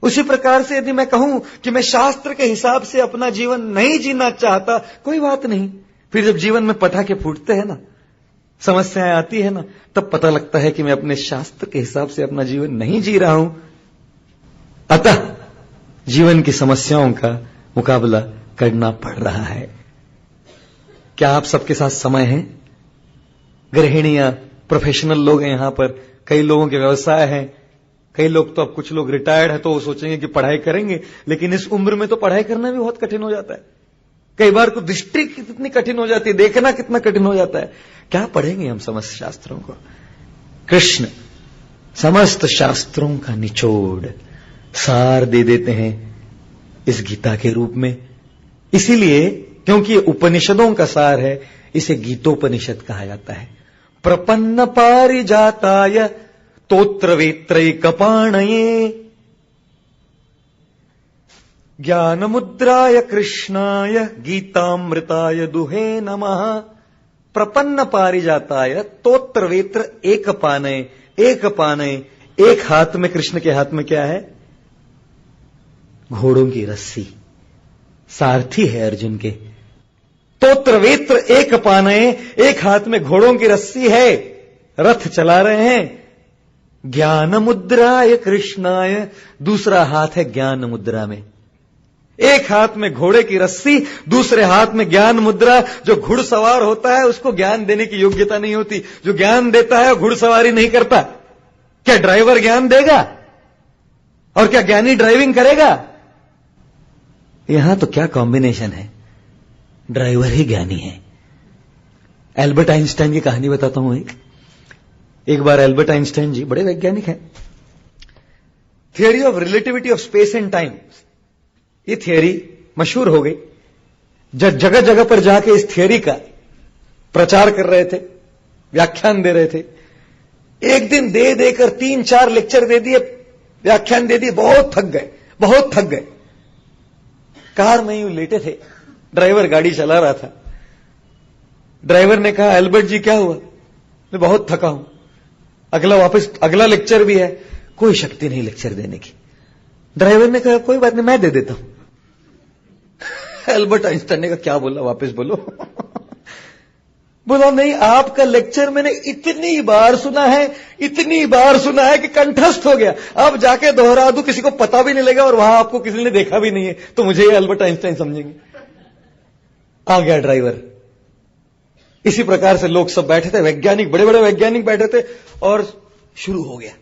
उसी प्रकार से यदि मैं कहूं कि मैं शास्त्र के हिसाब से अपना जीवन नहीं जीना चाहता, कोई बात नहीं। फिर जब जीवन में पटाखे फूटते हैं ना, समस्याएं आती है ना, तब पता लगता है कि मैं अपने शास्त्र के हिसाब से अपना जीवन नहीं जी रहा हूं। अतः जीवन की समस्याओं का मुकाबला करना पड़ रहा है। क्या आप सबके साथ समय है? गृहिणियां, प्रोफेशनल लोग हैं यहां पर, कई लोगों के व्यवसाय हैं, कई लोग तो अब कुछ लोग रिटायर्ड है तो वो सोचेंगे कि पढ़ाई करेंगे, लेकिन इस उम्र में तो पढ़ाई करना भी बहुत कठिन हो जाता है। कई बार को दृष्टि कितनी कठिन हो जाती है, देखना कितना कठिन हो जाता है। क्या पढ़ेंगे हम समस्त शास्त्रों को? कृष्ण समस्त शास्त्रों का निचोड़ सार दे देते हैं इस गीता के रूप में। इसीलिए क्योंकि ये उपनिषदों का सार है, इसे गीतोपनिषद कहा जाता है। प्रपन्न पारिजाताय तोत्र वेत्रैकपाणये ज्ञान मुद्राय कृष्णाय गीतामृताय दुहे नमः। प्रपन्न पारिजाताय तोत्र वेत्र एक पानय, एक पानय। एक हाथ में, कृष्ण के हाथ में क्या है? घोड़ों की रस्सी, सारथी है अर्जुन के। तोत्र वेत्र एक पानय, एक हाथ में घोड़ों की रस्सी है, रथ चला रहे हैं। ज्ञान मुद्राय कृष्णाय, दूसरा हाथ है ज्ञान मुद्रा में। एक हाथ में घोड़े की रस्सी, दूसरे हाथ में ज्ञान मुद्रा। जो घुड़सवार होता है उसको ज्ञान देने की योग्यता नहीं होती, जो ज्ञान देता है घुड़सवारी नहीं करता। क्या ड्राइवर ज्ञान देगा? और क्या ज्ञानी ड्राइविंग करेगा? यहां तो क्या कॉम्बिनेशन है, ड्राइवर ही ज्ञानी है। एल्बर्ट आइंस्टाइन की कहानी बताता हूं। एक बार एल्बर्ट आइंस्टाइन जी बड़े वैज्ञानिक हैं। Theory of relativity of space and time, ये थियरी मशहूर हो गई। जगह जगह पर जाके इस थियरी का प्रचार कर रहे थे, व्याख्यान दे रहे थे। एक दिन दे देकर 3-4 लेक्चर दे दिए, व्याख्यान दे दिए, बहुत थक गए। कार में यूं लेटे थे, ड्राइवर गाड़ी चला रहा था। ड्राइवर ने कहा, एल्बर्ट जी क्या हुआ? मैं बहुत थका हूं, अगला लेक्चर भी है, कोई शक्ति नहीं लेक्चर देने की। ड्राइवर ने कहा, कोई बात नहीं, मैं दे देता हूं। एल्बर्ट आइंस्टाइन ने कहा, क्या बोला, वापस बोलो। बोला, नहीं, आपका लेक्चर मैंने इतनी बार सुना है कि कंठस्थ हो गया। अब जाके दोहरा दूं, किसी को पता भी नहीं लगेगा और वहां आपको किसी ने देखा भी नहीं है, तो मुझे ये एल्बर्ट आइंस्टाइन समझेंगे। आ गया ड्राइवर। इसी प्रकार से लोग सब बैठे थे, वैज्ञानिक, बड़े बड़े वैज्ञानिक बैठे थे, और शुरू हो गया।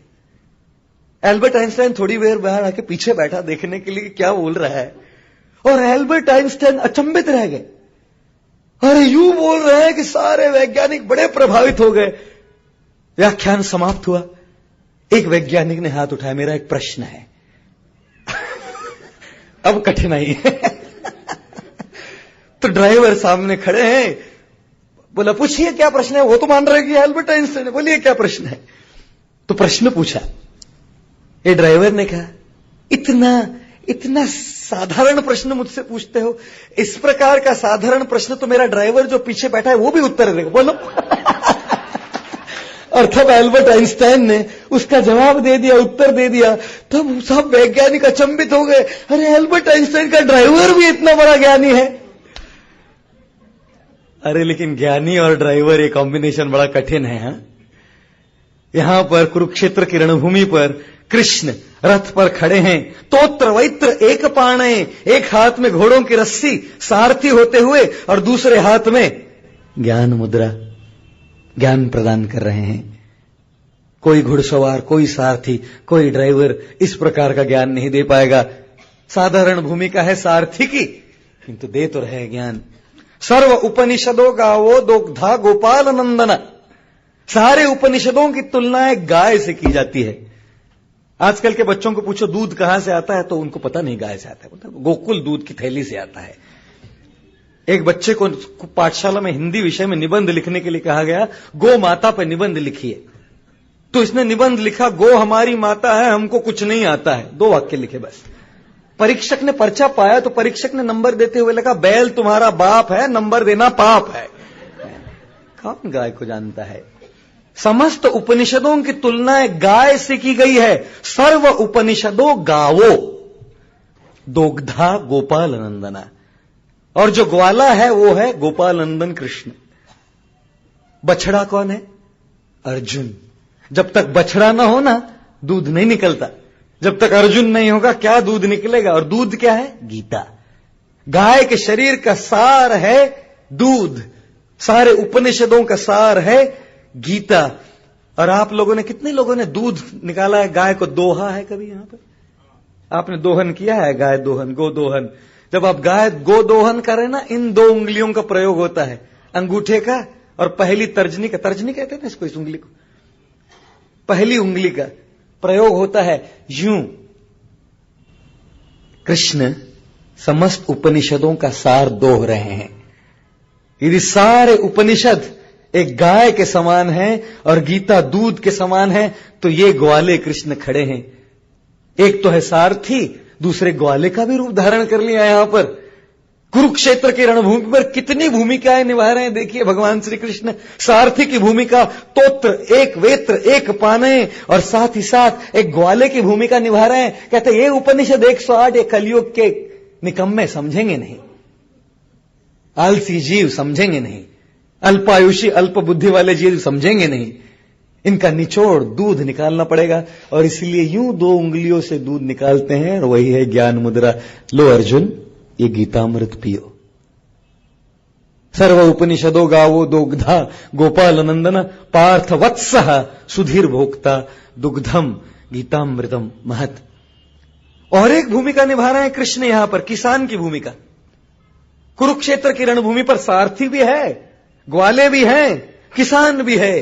एल्बर्ट आइंस्टाइन थोड़ी देर बाहर आके पीछे बैठा देखने के लिए क्या बोल रहा है, और एल्बर्ट आइंस्टाइन अचंभित रह गए। अरे यूं बोल रहे हैं कि सारे वैज्ञानिक बड़े प्रभावित हो गए। व्याख्यान समाप्त हुआ। एक वैज्ञानिक ने हाथ उठाया, मेरा एक प्रश्न है। अब कठिनाई है। तो ड्राइवर सामने खड़े हैं, बोला, पूछिए क्या प्रश्न है। वो तो मान रहे कि एल्बर्ट आइंस्टाइन है, बोलिए क्या प्रश्न है। तो प्रश्न पूछा। ये ड्राइवर ने कहा, इतना साधारण प्रश्न मुझसे पूछते हो? इस प्रकार का साधारण प्रश्न तो मेरा ड्राइवर जो पीछे बैठा है वो भी उत्तर देगा, बोलो। और तब एल्बर्ट आइंस्टाइन ने उसका जवाब दे दिया, उत्तर दे दिया। तब सब वैज्ञानिक अचंभित हो गए, अरे एल्बर्ट आइंस्टाइन का ड्राइवर भी इतना बड़ा ज्ञानी है। अरे लेकिन ज्ञानी और ड्राइवर ये कॉम्बिनेशन बड़ा कठिन है। हाँ? यहां पर कुरुक्षेत्र की रणभूमि पर कृष्ण रथ पर खड़े हैं। तोत्र वैत्र एक पाणय, एक हाथ में घोड़ों की रस्सी, सारथी होते हुए, और दूसरे हाथ में ज्ञान मुद्रा, ज्ञान प्रदान कर रहे हैं। कोई घुड़सवार, कोई सारथी, कोई ड्राइवर इस प्रकार का ज्ञान नहीं दे पाएगा। साधारण भूमिका है सारथी की, किंतु दे तो रहे ज्ञान। सर्व उपनिषदों गावो दोग्धा गोपाल नंदन, सारे उपनिषदों की तुलना एक गाय से की जाती है। आजकल के बच्चों को पूछो दूध कहां से आता है, तो उनको पता नहीं गाय से आता है, गोकुल दूध की थैली से आता है। एक बच्चे को पाठशाला में हिंदी विषय में निबंध लिखने के लिए कहा गया, गो माता पर निबंध लिखिए। तो इसने निबंध लिखा, गो हमारी माता है, हमको कुछ नहीं आता है। 2 वाक्य लिखे बस। परीक्षक ने पर्चा पाया तो परीक्षक ने नंबर देते हुए लगा, बैल तुम्हारा बाप है, नंबर देना पाप है। कौन गाय को जानता है? समस्त उपनिषदों की तुलना गाय से की गई है। सर्व उपनिषदों गावो दोग्धा गोपाल नंदना, और जो ग्वाला है वो है गोपाल नंदन कृष्ण। बछड़ा कौन है? अर्जुन। जब तक बछड़ा ना हो ना दूध नहीं निकलता, जब तक अर्जुन नहीं होगा क्या दूध निकलेगा? और दूध क्या है? गीता। गाय के शरीर का सार है दूध, सारे उपनिषदों का सार है गीता। और आप लोगों ने, कितने लोगों ने दूध निकाला है? गाय को दोहा है कभी यहां पर? आपने दोहन किया है? गाय दोहन, गो दोहन। जब आप गाय गो दोहन करें ना, इन दो उंगलियों का प्रयोग होता है, अंगूठे का और पहली तर्जनी का। तर्जनी कहते हैं ना इसको, इस उंगली को, पहली उंगली का प्रयोग होता है यूं। कृष्ण समस्त उपनिषदों का सार दोह रहे हैं। यदि सारे उपनिषद एक गाय के समान है और गीता दूध के समान है, तो ये ग्वाले कृष्ण खड़े हैं। एक तो है सारथी, दूसरे ग्वाले का भी रूप धारण कर लिया यहां पर। कुरुक्षेत्र की रणभूमि पर कितनी भूमिकाएं निभा रहे हैं देखिए भगवान श्री कृष्ण। सारथी की भूमिका, तोत्र, एक वेत्र, एक पाने, और साथ ही साथ एक ग्वाले की भूमिका निभा रहे हैं। कहते ये उपनिषद 108 एक कलयुग के निकम्मे समझेंगे नहीं, आलसी जीव समझेंगे नहीं, अल्पायुषी अल्प बुद्धि वाले जीव समझेंगे नहीं। इनका निचोड़ दूध निकालना पड़ेगा, और इसलिए यूं दो उंगलियों से दूध निकालते हैं, और वही है ज्ञान मुद्रा। लो अर्जुन, ये गीतामृत पियो। सर्व उपनिषदो गावो दोग्धा गोपाल नंदन पार्थ वत्सः सुधीर भोक्ता दुग्धम गीतामृतम महत। और एक भूमिका निभा रहे हैं कृष्ण यहां पर, किसान की भूमिका। कुरुक्षेत्र की रणभूमि पर सारथी भी है, ग्वाले भी हैं, किसान भी है।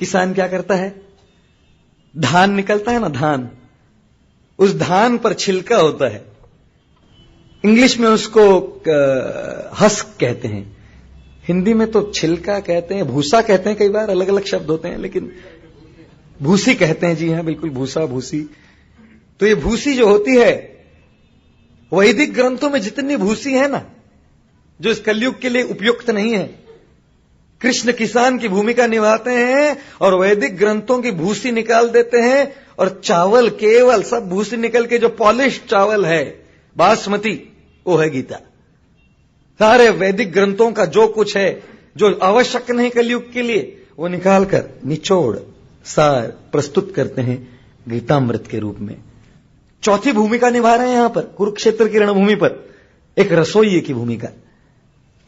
किसान क्या करता है? धान निकलता है ना, धान, उस धान पर छिलका होता है। इंग्लिश में उसको हस्क कहते हैं, हिंदी में तो छिलका कहते हैं, भूसा कहते हैं, कई बार अलग अलग शब्द होते हैं, लेकिन भूसी कहते हैं। जी हां, बिल्कुल, भूसा, भूसी। तो ये भूसी जो होती है, वैदिक ग्रंथों में जितनी भूसी है ना, जो इस कलयुग के लिए उपयुक्त नहीं है, कृष्ण किसान की भूमिका निभाते हैं और वैदिक ग्रंथों की भूसी निकाल देते हैं। और चावल, केवल सब भूसी निकल के जो पॉलिश चावल है, बासमती, वो है गीता। सारे वैदिक ग्रंथों का जो कुछ है, जो आवश्यक नहीं कलयुग के लिए, वो निकालकर निचोड़ सार प्रस्तुत करते हैं गीतामृत के रूप में। चौथी भूमिका निभा रहे हैं यहां पर कुरुक्षेत्र की रणभूमि पर, एक रसोइये की भूमिका।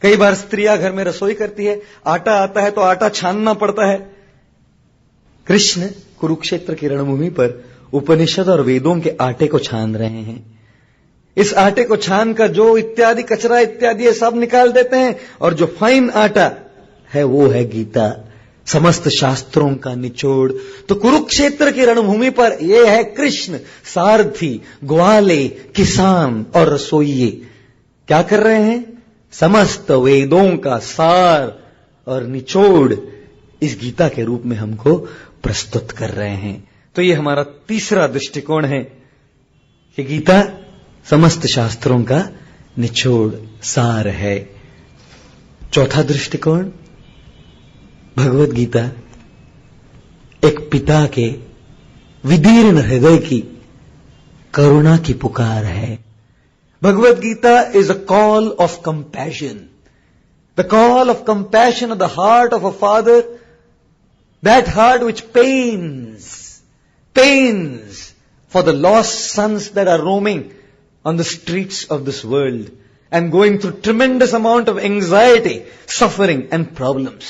कई बार स्त्रियां घर में रसोई करती है, आटा आता है तो आटा छानना पड़ता है। कृष्ण कुरुक्षेत्र की रणभूमि पर उपनिषद और वेदों के आटे को छान रहे हैं। इस आटे को छानकर जो इत्यादि कचरा इत्यादि सब निकाल देते हैं, और जो फाइन आटा है वो है गीता, समस्त शास्त्रों का निचोड़। तो कुरुक्षेत्र की रणभूमि पर यह है कृष्ण, सारथी, ग्वाले, किसान और रसोइये। क्या कर रहे हैं? समस्त वेदों का सार और निचोड़ इस गीता के रूप में हमको प्रस्तुत कर रहे हैं। तो ये हमारा तीसरा दृष्टिकोण है कि गीता समस्त शास्त्रों का निचोड़ सार है। चौथा दृष्टिकोण, भगवत गीता एक पिता के विदीर्ण हृदय की करुणा की पुकार है। Bhagavad Gita is a call of compassion, the call of compassion of the heart of a father, that heart which pains for the lost sons that are roaming on the streets of this world and going through tremendous amount of anxiety, suffering and problems.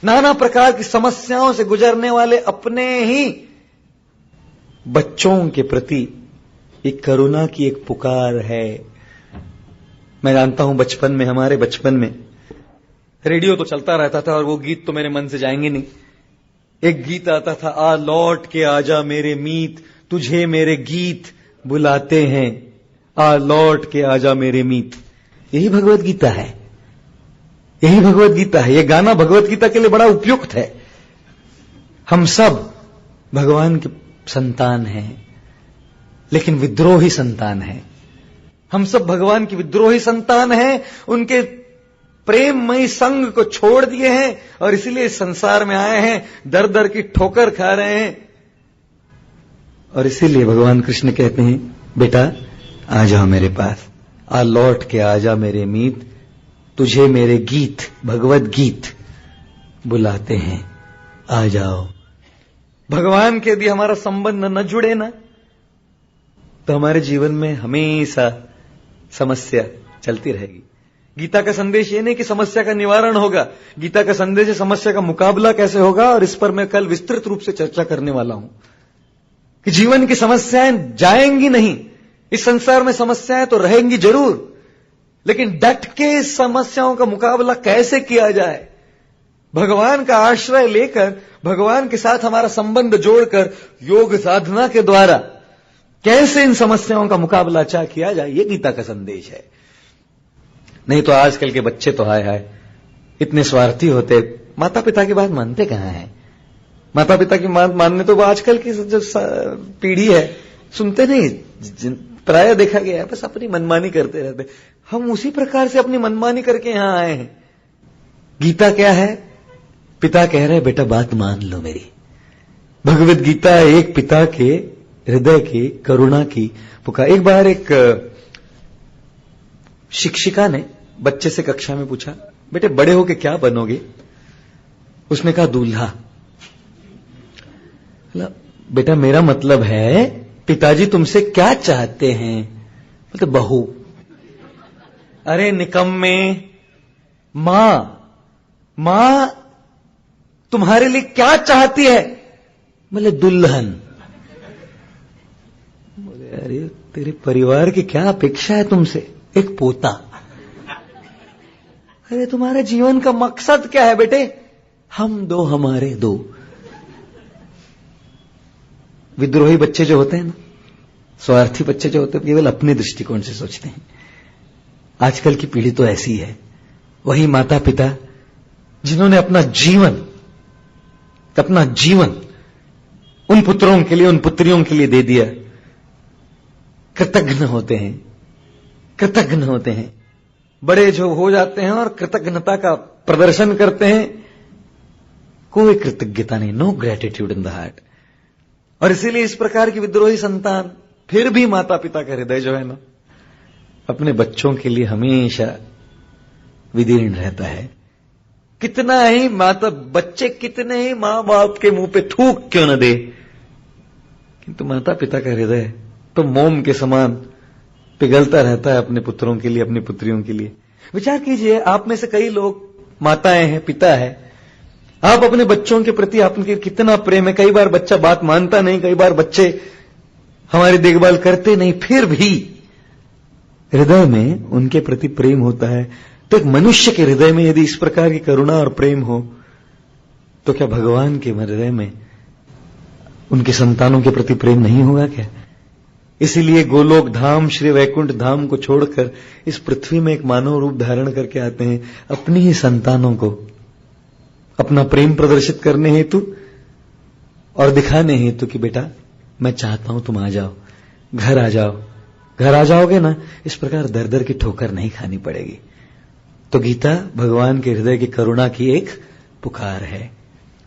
नाना प्रकार की समस्याओं से गुजरने वाले अपने ही बच्चों के प्रति एक करुणा की एक पुकार है। मैं जानता हूं बचपन में, हमारे बचपन में रेडियो तो चलता रहता था और वो गीत तो मेरे मन से जाएंगे नहीं। एक गीत आता था, आ लौट के आजा मेरे मीत, तुझे मेरे गीत बुलाते हैं, आ लौट के आजा मेरे मीत। यही भगवत गीता है, यही भगवत गीता है। यह गाना भगवत गीता के लिए बड़ा उपयुक्त है। हम सब भगवान के संतान हैं, लेकिन विद्रोही संतान हैं। हम सब भगवान की विद्रोही संतान हैं, उनके प्रेममयी संग को छोड़ दिए हैं और इसीलिए इस संसार में आए हैं, दर दर की ठोकर खा रहे हैं। और इसीलिए भगवान कृष्ण कहते हैं, बेटा आ जाओ मेरे पास, आ लौट के आ जा मेरे मीत, तुझे मेरे गीत भगवत गीत बुलाते हैं, आ जाओ। भगवान के यदि हमारा संबंध न जुड़े ना, तो हमारे जीवन में हमेशा समस्या चलती रहेगी। गीता का संदेश ये नहीं कि समस्या का निवारण होगा, गीता का संदेश है समस्या का मुकाबला कैसे होगा, और इस पर मैं कल विस्तृत रूप से चर्चा करने वाला हूं कि जीवन की समस्याएं जाएंगी नहीं, इस संसार में समस्याएं तो रहेंगी जरूर, लेकिन डट के इस समस्याओं का मुकाबला कैसे किया जाए, भगवान का आश्रय लेकर, भगवान के साथ हमारा संबंध जोड़कर, योग साधना के द्वारा कैसे इन समस्याओं का मुकाबला अच्छा किया जाए, ये गीता का संदेश है। नहीं तो आजकल के बच्चे तो हाय हाय इतने स्वार्थी होते, माता पिता की बात मानते कहां हैं। माता पिता की बात मानने तो वो आजकल की जो पीढ़ी है सुनते नहीं, प्राय देखा गया है, बस अपनी मनमानी करते रहते। हम उसी प्रकार से अपनी मनमानी करके यहां आए हैं। गीता क्या है? पिता कह रहे बेटा बात मान लो मेरी। भगवत गीता एक पिता के हृदय की करुणा की पुकार। एक बार एक शिक्षिका ने बच्चे से कक्षा में पूछा, बेटे बड़े होके क्या बनोगे? उसने कहा दूल्हा। बेटा मेरा मतलब है पिताजी तुमसे क्या चाहते हैं? बोलते बहू। अरे निकम्मे, मां तुम्हारे लिए क्या चाहती है? बोले दुल्हन। बोले अरे तेरे परिवार की क्या अपेक्षा है तुमसे? एक पोता। अरे तुम्हारे जीवन का मकसद क्या है बेटे? हम दो हमारे दो। विद्रोही बच्चे जो होते हैं ना, स्वार्थी बच्चे जो होते हैं, केवल अपने दृष्टिकोण से सोचते हैं। आजकल की पीढ़ी तो ऐसी है। वही माता पिता जिन्होंने अपना जीवन उन पुत्रों के लिए, उन पुत्रियों के लिए दे दिया, कृतज्ञ होते हैं। बड़े जो हो जाते हैं और कृतज्ञता का प्रदर्शन करते हैं, कोई कृतज्ञता नहीं, no gratitude in the heart. और इसीलिए इस प्रकार की विद्रोही संतान, फिर भी माता पिता का हृदय जो है ना, अपने बच्चों के लिए हमेशा विदीर्ण रहता है। बच्चे कितने ही मां बाप के मुंह पे थूक क्यों न दे, किंतु माता पिता का हृदय तो मोम के समान पिघलता रहता है अपने पुत्रों के लिए, अपनी पुत्रियों के लिए। विचार कीजिए, आप में से कई लोग माताएं हैं, पिता है, आप अपने बच्चों के प्रति आपके कितना प्रेम है। कई बार बच्चा बात मानता नहीं, कई बार बच्चे हमारी देखभाल करते नहीं, फिर भी हृदय में उनके प्रति प्रेम होता है। तो एक मनुष्य के हृदय में यदि इस प्रकार की करुणा और प्रेम हो, तो क्या भगवान के हृदय में उनके संतानों के प्रति प्रेम नहीं होगा क्या? इसीलिए गोलोक धाम, श्री वैकुंठ धाम को छोड़कर इस पृथ्वी में एक मानव रूप धारण करके आते हैं, अपनी ही संतानों को अपना प्रेम प्रदर्शित करने हेतु और दिखाने हेतु कि बेटा मैं चाहता हूं तुम आ जाओ, घर आ जाओ। घर आ जाओगे ना, इस प्रकार दर दर की ठोकर नहीं खानी पड़ेगी। तो गीता भगवान के हृदय की करुणा की एक पुकार है।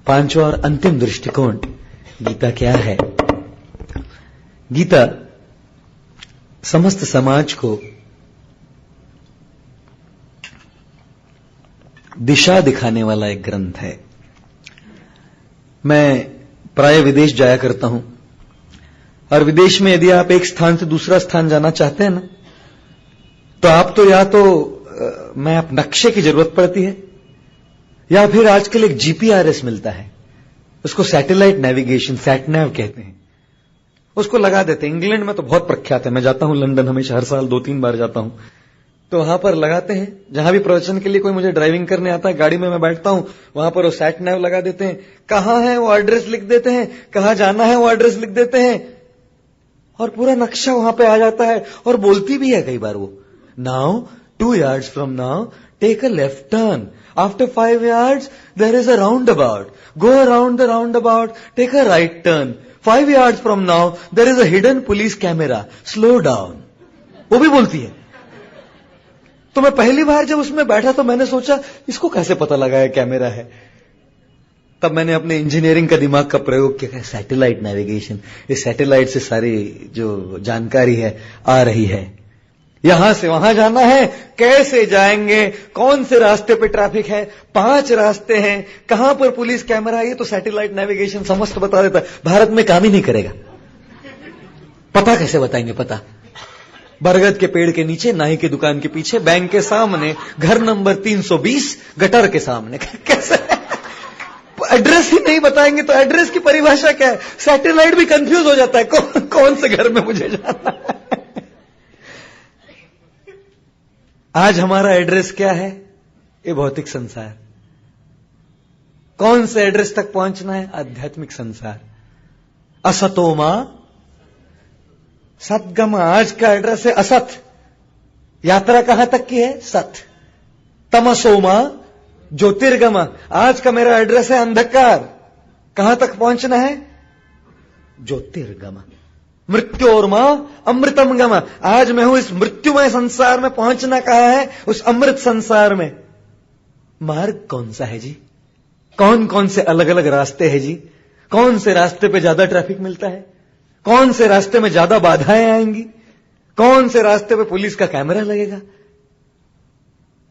पांचवा और अंतिम दृष्टिकोण गीता क्या है? गीता समस्त समाज को दिशा दिखाने वाला एक ग्रंथ है। मैं प्राय विदेश जाया करता हूं, और विदेश में यदि आप एक स्थान से दूसरा स्थान जाना चाहते हैं ना, तो आप तो या तो मैप नक्शे की जरूरत पड़ती है, या फिर आजकल एक जीपीआरएस मिलता है, उसको सैटेलाइट नेविगेशन, सैटनैव कहते हैं, उसको लगा देते हैं। इंग्लैंड में तो बहुत प्रख्यात है, मैं जाता हूं लंदन, हमेशा हर साल 2-3 बार जाता हूं, तो वहां पर लगाते हैं। जहां भी प्रवचन के लिए कोई मुझे ड्राइविंग करने आता है, गाड़ी में मैं बैठता हूं, वहां पर वो सैटनैव लगा देते हैं, कहां है वो एड्रेस लिख देते हैं, कहां जाना है वो एड्रेस लिख देते हैं, और पूरा नक्शा वहां पे आ जाता है। और बोलती भी है कई बार वो, now 2 yards from now take a left turn, after 5 yards there is a roundabout, go around the roundabout, take a right turn, 5 yards from now there is a hidden police camera, slow down। वो भी बोलती है। तो मैं पहली बार जब उसमें बैठा तो मैंने सोचा इसको कैसे पता लगा है कैमरा है। तब मैंने अपने इंजीनियरिंग का दिमाग का प्रयोग किया, सैटेलाइट नेविगेशन, इस सैटेलाइट से सारी जो जानकारी है आ रही है, यहां से वहां जाना है, कैसे जाएंगे, कौन से रास्ते पे ट्रैफिक है, 5 रास्ते हैं, कहां पर पुलिस कैमरा है, ये तो सैटेलाइट नेविगेशन समस्त बता देता है। भारत में काम ही नहीं करेगा, पता कैसे बताएंगे? पता बरगद के पेड़ के नीचे, नाई की दुकान के पीछे, बैंक के सामने, घर नंबर 320, गटर के सामने, कैसे? एड्रेस ही नहीं बताएंगे तो एड्रेस की परिभाषा क्या है? सैटेलाइट भी कंफ्यूज हो जाता है, कौन से घर में मुझे जाना है। आज हमारा एड्रेस क्या है? ये भौतिक संसार। कौन से एड्रेस तक पहुंचना है? आध्यात्मिक संसार। असतोमा सतगमा, आज का एड्रेस है असत, यात्रा कहां तक की है? सत। तमसोमा ज्योतिर्गमा, आज का मेरा एड्रेस है अंधकार, कहां तक पहुंचना है? ज्योतिर्गमा। मृत्योर्मा अमृतम गमा, आज मैं हूं इस मृत्युमय संसार में, पहुंचना कहां है? उस अमृत संसार में। मार्ग कौन सा है जी? कौन कौन से अलग अलग रास्ते हैं जी? कौन से रास्ते पे ज्यादा ट्रैफिक मिलता है? कौन से रास्ते में ज्यादा बाधाएं आएंगी? कौन से रास्ते पे पुलिस का कैमरा लगेगा?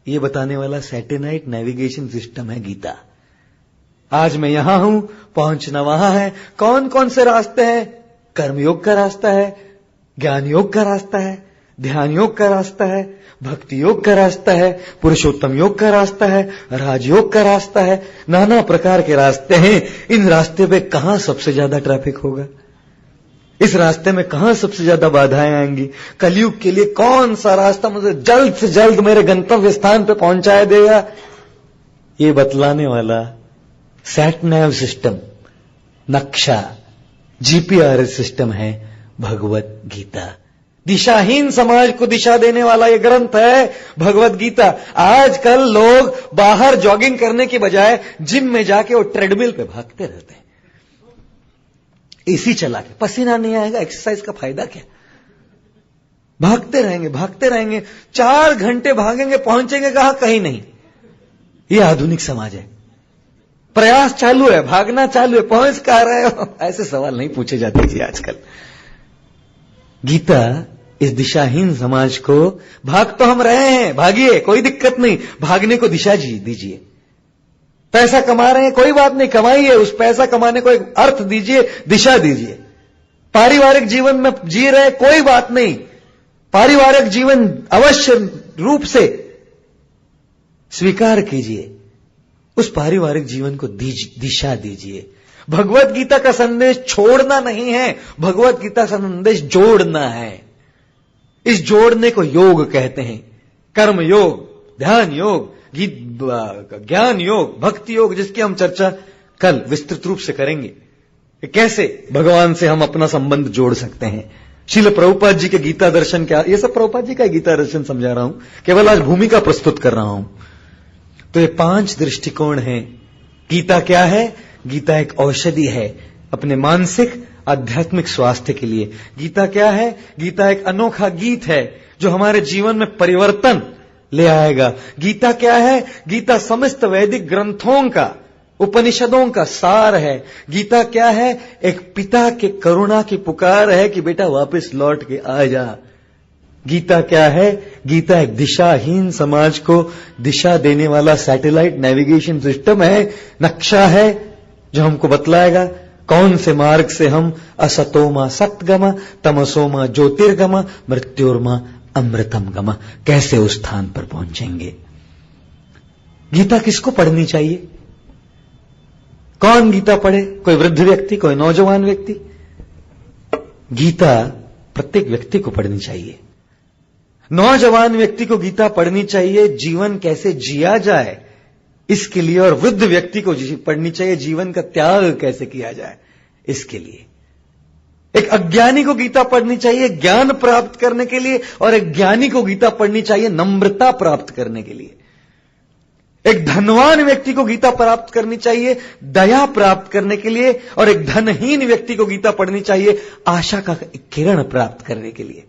ये बताने वाला सैटेलाइट नेविगेशन सिस्टम है गीता। आज मैं यहां हूं, पहुंचना वहां है। कौन कौन से रास्ते हैं? कर्मयोग का रास्ता है, ज्ञान योग का रास्ता है, ध्यान योग का रास्ता है, भक्ति योग का रास्ता है, पुरुषोत्तम योग का रास्ता है, राजयोग का रास्ता है, नाना प्रकार के रास्ते हैं। इन रास्ते पे कहां सबसे ज्यादा ट्रैफिक होगा? इस रास्ते में कहां सबसे ज्यादा बाधाएं आएंगी? कलयुग के लिए कौन सा रास्ता मुझे जल्द से जल्द मेरे गंतव्य स्थान पे पहुंचाया देगा? ये बतलाने वाला सैटनैव सिस्टम, नक्शा, जीपीआरएस सिस्टम है भगवत गीता। दिशाहीन समाज को दिशा देने वाला यह ग्रंथ है भगवत गीता। आजकल लोग बाहर जॉगिंग करने की बजाय जिम में जाके वो ट्रेडमिल पे भागते रहते हैं, एसी चला के। पसीना नहीं आएगा, एक्सरसाइज का फायदा क्या? भागते रहेंगे 4 घंटे भागेंगे, पहुंचेंगे कहां? कहीं नहीं। ये आधुनिक समाज है। प्रयास चालू है, भागना चालू है, पहुंच कहां रहे हो? ऐसे सवाल नहीं पूछे जाते जी आजकल। गीता इस दिशाहीन समाज को, भाग तो हम रहे हैं, भागिए, कोई दिक्कत नहीं, भागने को दिशा दीजिए। पैसा कमा रहे हैं, कोई बात नहीं, कमाइए, उस पैसा कमाने को एक अर्थ दीजिए, दिशा दीजिए। पारिवारिक जीवन में जी रहे, कोई बात नहीं, पारिवारिक जीवन अवश्य रूप से स्वीकार कीजिए, उस पारिवारिक जीवन को दिशा दीजिए। भगवत गीता का संदेश छोड़ना नहीं है, भगवत गीता का संदेश जोड़ना है। इस जोड़ने को योग कहते हैं। कर्म योग, ध्यान योग, ज्ञान योग, भक्ति योग, जिसकी हम चर्चा कल विस्तृत रूप से करेंगे। कैसे भगवान से हम अपना संबंध जोड़ सकते हैं। श्रील प्रभुपाद जी के गीता दर्शन, क्या ये सब प्रभुपाद जी का गीता दर्शन समझा रहा हूं, केवल आज भूमिका प्रस्तुत कर रहा हूं। तो ये 5 दृष्टिकोण हैं। गीता क्या है? गीता एक औषधि है अपने मानसिक आध्यात्मिक स्वास्थ्य के लिए। गीता क्या है? गीता एक अनोखा गीत है जो हमारे जीवन में परिवर्तन ले आएगा। गीता क्या है? गीता समस्त वैदिक ग्रंथों का, उपनिषदों का सार है। गीता क्या है? एक पिता के करुणा की पुकार है कि बेटा वापस लौट के आ जा। गीता क्या है? गीता एक दिशाहीन समाज को दिशा देने वाला सैटेलाइट नेविगेशन सिस्टम है, नक्शा है जो हमको बतलाएगा कौन से मार्ग से हम असतोमा सतगमा, तमसोमा ज्योतिर्गमा, मृत्योर्मा अमृतम गमा, कैसे उस स्थान पर पहुंचेंगे। गीता किसको पढ़नी चाहिए? कौन गीता पढ़े? कोई वृद्ध व्यक्ति, कोई नौजवान व्यक्ति? गीता प्रत्येक व्यक्ति को पढ़नी चाहिए। नौजवान व्यक्ति को गीता पढ़नी चाहिए जीवन कैसे जिया जाए इसके लिए, और वृद्ध व्यक्ति को पढ़नी चाहिए जीवन का त्याग कैसे किया जाए इसके लिए। एक अज्ञानी को गीता पढ़नी चाहिए ज्ञान प्राप्त करने के लिए, और एक ज्ञानी को गीता पढ़नी चाहिए नम्रता प्राप्त करने के लिए। एक धनवान व्यक्ति को गीता प्राप्त करनी चाहिए दया प्राप्त करने के लिए, और एक धनहीन व्यक्ति को गीता पढ़नी चाहिए आशा का किरण प्राप्त करने के लिए।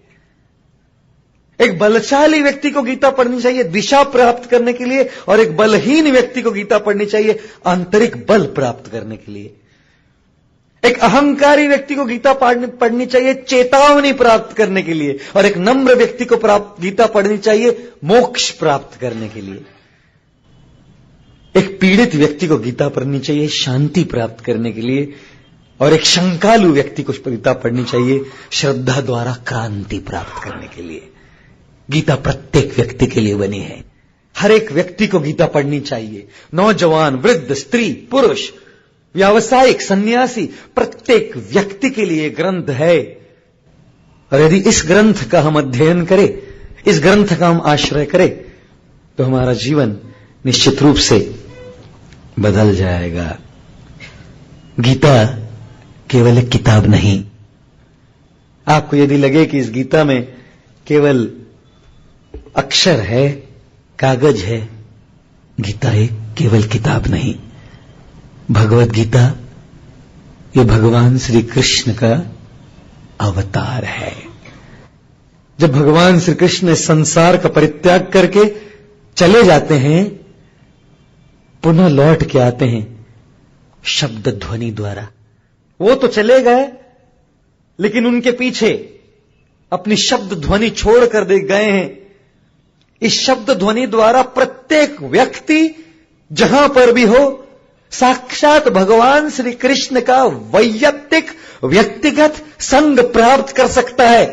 एक बलशाली व्यक्ति को गीता पढ़नी चाहिए दिशा प्राप्त करने के लिए, और एक बलहीन व्यक्ति को गीता पढ़नी चाहिए आंतरिक बल प्राप्त करने के लिए। एक अहंकारी व्यक्ति को गीता पढ़नी चाहिए चेतावनी प्राप्त करने के लिए, और एक नम्र व्यक्ति को गीता पढ़नी चाहिए मोक्ष प्राप्त करने के लिए। एक पीड़ित व्यक्ति को गीता पढ़नी चाहिए शांति प्राप्त करने के लिए, और एक शंकालु व्यक्ति को गीता पढ़नी चाहिए श्रद्धा द्वारा क्रांति प्राप्त करने के लिए। गीता प्रत्येक व्यक्ति के लिए बनी है। हर एक व्यक्ति को गीता पढ़नी चाहिए। नौजवान, वृद्ध, स्त्री, पुरुष, व्यावसायिक, सन्यासी, प्रत्येक व्यक्ति के लिए ग्रंथ है। और यदि इस ग्रंथ का हम अध्ययन करें, इस ग्रंथ का हम आश्रय करें, तो हमारा जीवन निश्चित रूप से बदल जाएगा। गीता केवल एक किताब नहीं। आपको यदि लगे कि इस गीता में केवल अक्षर है, कागज है, गीता एक केवल किताब नहीं। भगवत गीता ये भगवान श्री कृष्ण का अवतार है। जब भगवान श्री कृष्ण इस संसार का परित्याग करके चले जाते हैं, पुनः लौट के आते हैं शब्द ध्वनि द्वारा। वो तो चले गए, लेकिन उनके पीछे अपनी शब्द ध्वनि छोड़कर दे गए हैं। इस शब्द ध्वनि द्वारा प्रत्येक व्यक्ति जहां पर भी हो साक्षात भगवान श्री कृष्ण का वैयक्तिक व्यक्तिगत संग प्राप्त कर सकता है।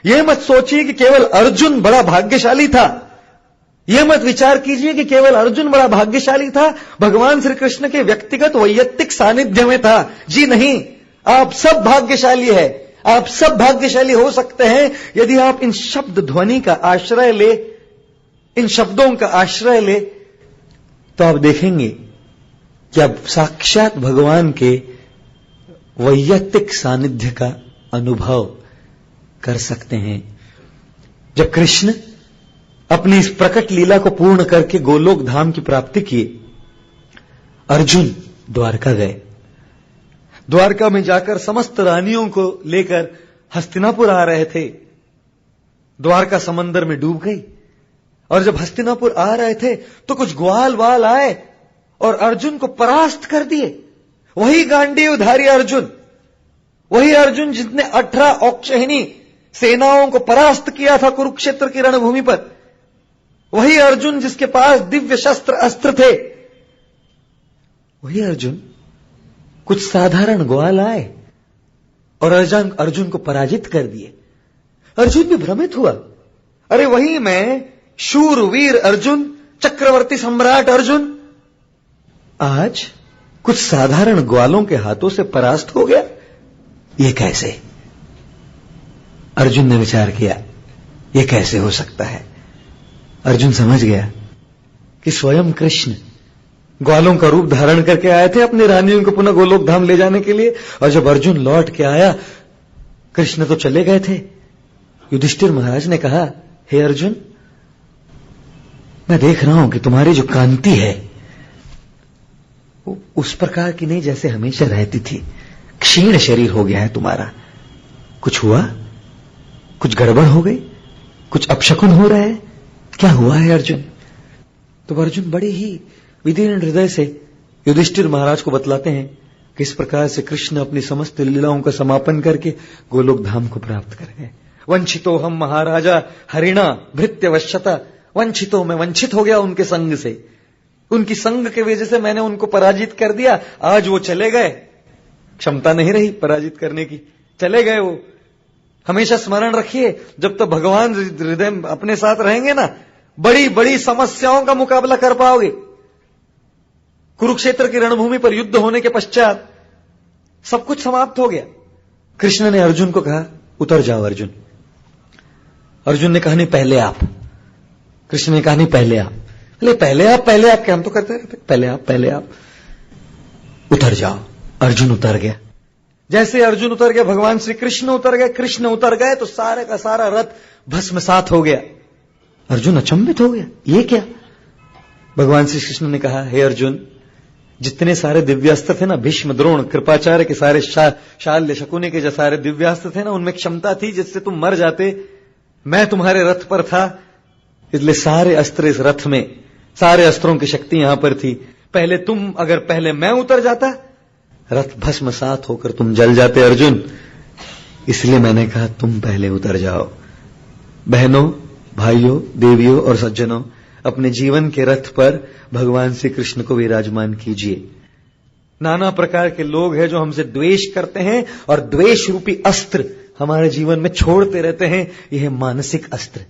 यह मत सोचिए कि केवल अर्जुन बड़ा भाग्यशाली था। यह मत विचार कीजिए कि केवल अर्जुन बड़ा भाग्यशाली था, भगवान श्री कृष्ण के व्यक्तिगत वैयक्तिक सानिध्य में था। जी नहीं, आप सब भाग्यशाली है। आप सब भाग्यशाली हो सकते हैं यदि आप इन शब्द ध्वनि का आश्रय ले, इन शब्दों का आश्रय ले, तो आप देखेंगे कि आप साक्षात भगवान के वैयक्तिक सानिध्य का अनुभव कर सकते हैं। जब कृष्ण अपनी इस प्रकट लीला को पूर्ण करके गोलोक धाम की प्राप्ति किए, अर्जुन द्वारका गए। द्वारका में जाकर समस्त रानियों को लेकर हस्तिनापुर आ रहे थे। द्वारका समंदर में डूब गई, और जब हस्तिनापुर आ रहे थे तो कुछ ग्वाल वाल आए और अर्जुन को परास्त कर दिए। वही गांडीवधारी अर्जुन, वही अर्जुन जिसने 18 औक्षहिणी सेनाओं को परास्त किया था कुरुक्षेत्र की रणभूमि पर, वही अर्जुन जिसके पास दिव्य शस्त्र अस्त्र थे, वही अर्जुन कुछ साधारण ग्वाल आए और अर्जुन को पराजित कर दिए। अर्जुन भी भ्रमित हुआ। अरे वही मैं, शूरवीर अर्जुन, चक्रवर्ती सम्राट अर्जुन, आज कुछ साधारण ग्वालों के हाथों से परास्त हो गया। यह कैसे? अर्जुन ने विचार किया, यह कैसे हो सकता है। अर्जुन समझ गया कि स्वयं कृष्ण ग्वालों का रूप धारण करके आए थे अपनी रानियों को पुनः गोलोक धाम ले जाने के लिए। और जब अर्जुन लौट के आया, कृष्ण तो चले गए थे। युधिष्ठिर महाराज ने कहा, हे अर्जुन, मैं देख रहा हूं कि तुम्हारी जो कांति है वो उस प्रकार की नहीं जैसे हमेशा रहती थी। क्षीण शरीर हो गया है तुम्हारा। कुछ हुआ? कुछ गड़बड़ हो गई? कुछ अपशकुन हो रहा है? क्या हुआ है अर्जुन? तो अर्जुन बड़े ही विदीर्ण हृदय से युधिष्ठिर महाराज को बतलाते हैं कि इस प्रकार से कृष्ण अपनी समस्त लीलाओं का समापन करके गोलोक धाम को प्राप्त कर गए। वंचितो हम महाराजा हरिणा भृत्यवश्यता, वंचितो मैं वंचित हो गया उनके संग से। उनकी संग के वजह से मैंने उनको पराजित कर दिया। आज वो चले गए, क्षमता नहीं रही पराजित करने की, चले गए वो। हमेशा स्मरण रखिए, जब तक भगवान हृदय अपने साथ रहेंगे ना, बड़ी बड़ी समस्याओं का मुकाबला कर पाओगे। कुरुक्षेत्र की रणभूमि पर युद्ध होने के पश्चात सब कुछ समाप्त हो गया। कृष्ण ने अर्जुन को कहा, उतर जाओ अर्जुन। अर्जुन ने कहा, नहीं पहले आप। कृष्ण ने कहा, नहीं पहले आप। पहले आप क्या हम तो करते रहते, पहले आप उतर जाओ। अर्जुन उतर गया। जैसे अर्जुन उतर गया, भगवान श्री कृष्ण उतर गए। कृष्ण उतर गए तो सारे का सारा रथ भस्मसात हो गया। अर्जुन अचंभित हो गया, ये क्या? भगवान श्री कृष्ण ने कहा, हे अर्जुन, जितने सारे दिव्यास्त्र थे ना, भीष्म, द्रोण, कृपाचार्य के सारे, शाल्य, शकुनी के जो सारे दिव्यास्त्र थे ना, उनमें क्षमता थी जिससे तुम मर जाते। मैं तुम्हारे रथ पर था, इसलिए सारे अस्त्र इस रथ में, सारे अस्त्रों की शक्ति यहां पर थी। पहले मैं उतर जाता, रथ भस्मसात होकर तुम जल जाते अर्जुन, इसलिए मैंने कहा तुम पहले उतर जाओ। बहनों, भाइयों, देवियों और सज्जनों, अपने जीवन के रथ पर भगवान श्री कृष्ण को विराजमान कीजिए। नाना प्रकार के लोग हैं जो हमसे द्वेष करते हैं और द्वेष रूपी अस्त्र हमारे जीवन में छोड़ते रहते हैं। यह मानसिक अस्त्र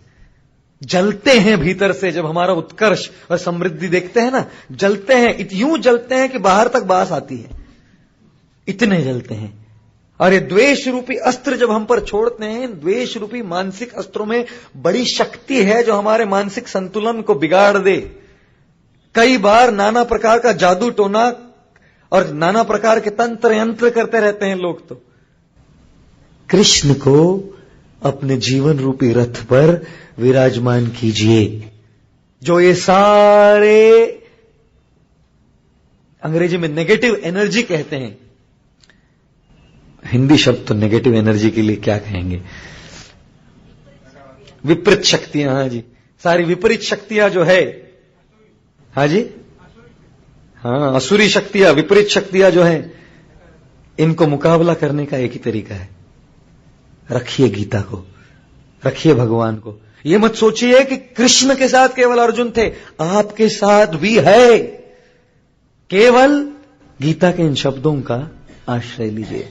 जलते हैं भीतर से। जब हमारा उत्कर्ष और समृद्धि देखते हैं ना, जलते हैं, यूं जलते हैं कि बाहर तक बास आती है, इतने जलते हैं। और ये द्वेष रूपी अस्त्र जब हम पर छोड़ते हैं, द्वेष रूपी मानसिक अस्त्रों में बड़ी शक्ति है जो हमारे मानसिक संतुलन को बिगाड़ दे। कई बार नाना प्रकार का जादू टोना और नाना प्रकार के तंत्र यंत्र करते रहते हैं लोग। तो कृष्ण को अपने जीवन रूपी रथ पर विराजमान कीजिए। जो ये सारे, अंग्रेजी में नेगेटिव एनर्जी कहते हैं, हिंदी शब्द तो नेगेटिव एनर्जी के लिए क्या कहेंगे, विपरीत शक्तियां। हाँ जी, सारी विपरीत शक्तियां जो है, हाँ जी, हाँ, असुरी शक्तियां, विपरीत शक्तियां जो है, इनको मुकाबला करने का एक ही तरीका है, रखिए गीता को, रखिए भगवान को। ये मत सोचिए कि कृष्ण के साथ केवल अर्जुन थे, आपके साथ भी है। केवल गीता के इन शब्दों का आश्रय लीजिए।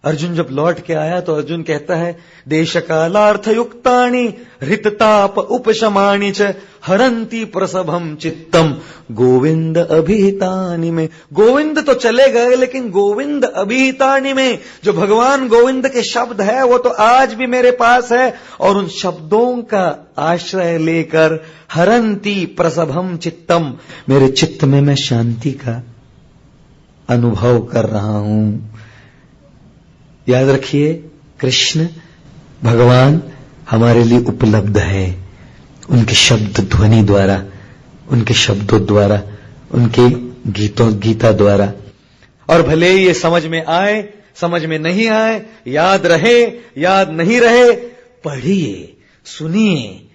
अर्जुन जब लौट के आया तो अर्जुन कहता है, देश कालार्थ युक्तानि हृतताप उपशमानि च हरंती प्रसभम चित्तम गोविंद अभिहितानि में। गोविंद तो चले गए, लेकिन गोविंद अभिहितानि में जो भगवान गोविंद के शब्द है वो तो आज भी मेरे पास है। और उन शब्दों का आश्रय लेकर हरंती प्रसभम चित्तम, मेरे चित्त में मैं शांति का अनुभव कर रहा हूं। याद रखिए, कृष्ण भगवान हमारे लिए उपलब्ध है, उनके शब्द ध्वनि द्वारा, उनके शब्दों द्वारा, उनके गीता द्वारा। और भले ही ये समझ में आए, समझ में नहीं आए, याद रहे, याद नहीं रहे, पढ़िए, सुनिए,